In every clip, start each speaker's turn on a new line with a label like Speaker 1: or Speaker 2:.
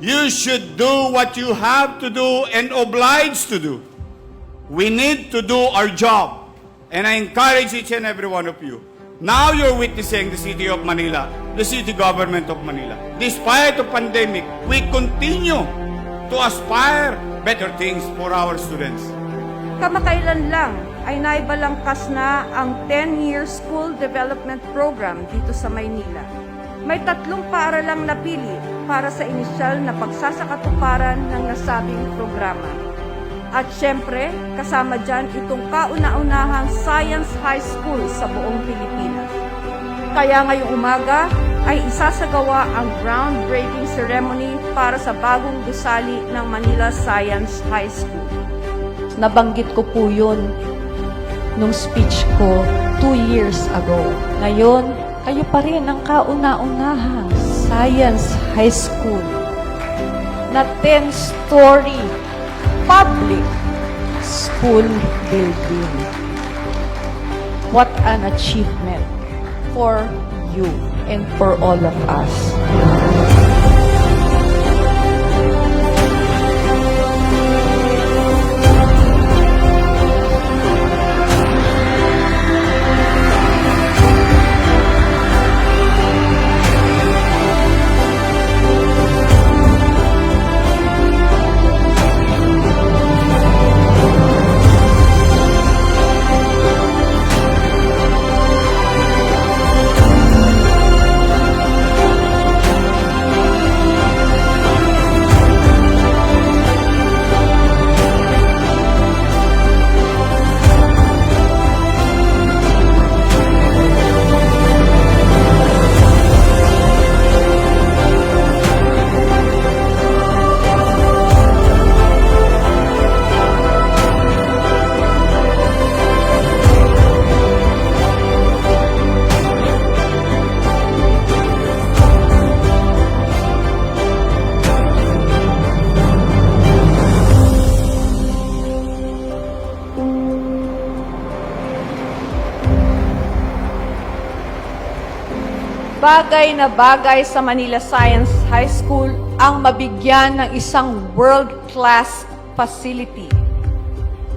Speaker 1: You should do what you have to do and obliged to do. We need to do our job. And I encourage each and every one of you. Now you're witnessing the city of Manila, the city government of Manila. Despite the pandemic, we continue to aspire better things for our students.
Speaker 2: Kamakailan lang ay naibalangkas na ang 10-year school development program dito sa Maynila. May 3 paaralang napili para sa inisyal na pagsasakatuparan ng nasabing programa. At syempre, kasama dyan itong kauna-unahang Science High School sa buong Pilipinas. Kaya ngayong umaga ay isasagawa ang groundbreaking ceremony para sa bagong gusali ng Manila Science High School. Nabanggit ko po yun nung speech ko 2 years ago. Ngayon, kayo pa rin ang kauna-unahang Science High School na 10-story public school building. What an achievement for you and for all of us. Bagay na bagay sa Manila Science High School ang mabigyan ng isang world-class facility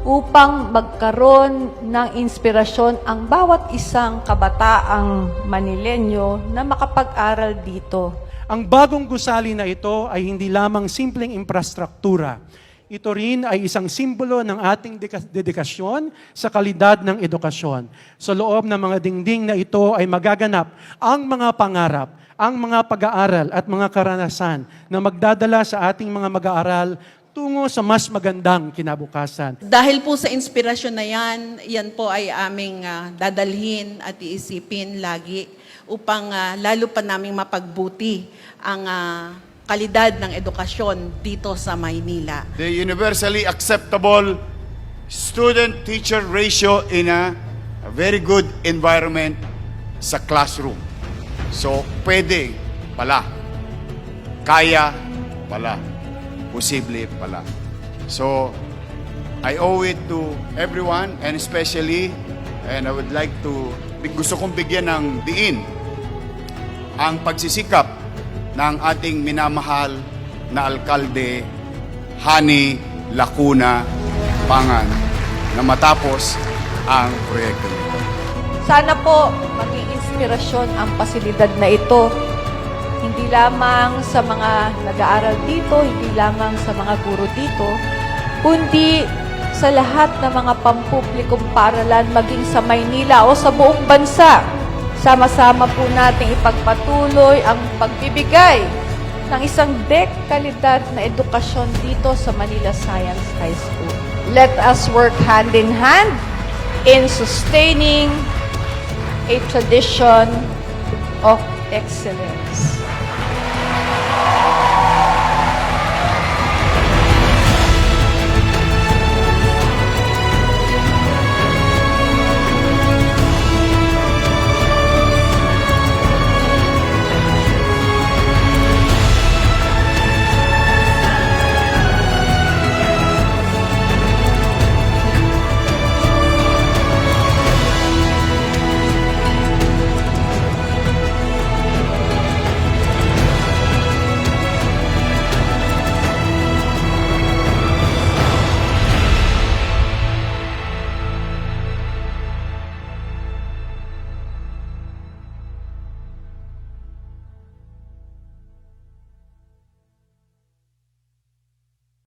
Speaker 2: upang magkaroon ng inspirasyon ang bawat isang kabataang Manilenyo na makapag-aral dito.
Speaker 3: Ang bagong gusali na ito ay hindi lamang simpleng infrastruktura. Ito rin ay isang simbolo ng ating dedikasyon sa kalidad ng edukasyon. Sa loob ng mga dingding na ito ay magaganap ang mga pangarap, ang mga pag-aaral at mga karanasan na magdadala sa ating mga mag-aaral tungo sa mas magandang kinabukasan.
Speaker 4: Dahil po sa inspirasyon na yan po ay aming dadalhin at iisipin lagi upang lalo pa naming mapagbuti ang kalidad ng edukasyon dito sa Maynila.
Speaker 1: The universally acceptable student-teacher ratio in a very good environment sa classroom. So, pwede pala. Kaya pala. Posible pala. So, I owe it to everyone and especially, and I would like to, gusto kong bigyan ng diin ang pagsisikap ng ating minamahal na alkalde, Hani Lacuna Pangan, na matapos ang proyekto nito.
Speaker 2: Sana po maging inspirasyon ang pasilidad na ito, hindi lamang sa mga nag-aaral dito, hindi lamang sa mga guro dito, kundi sa lahat ng mga pampublikong paaralan maging sa Maynila o sa buong bansa. Sama-sama po nating ipagpatuloy ang pagbibigay ng isang dekalidad na edukasyon dito sa Manila Science High School. Let us work hand in hand in sustaining a tradition of excellence.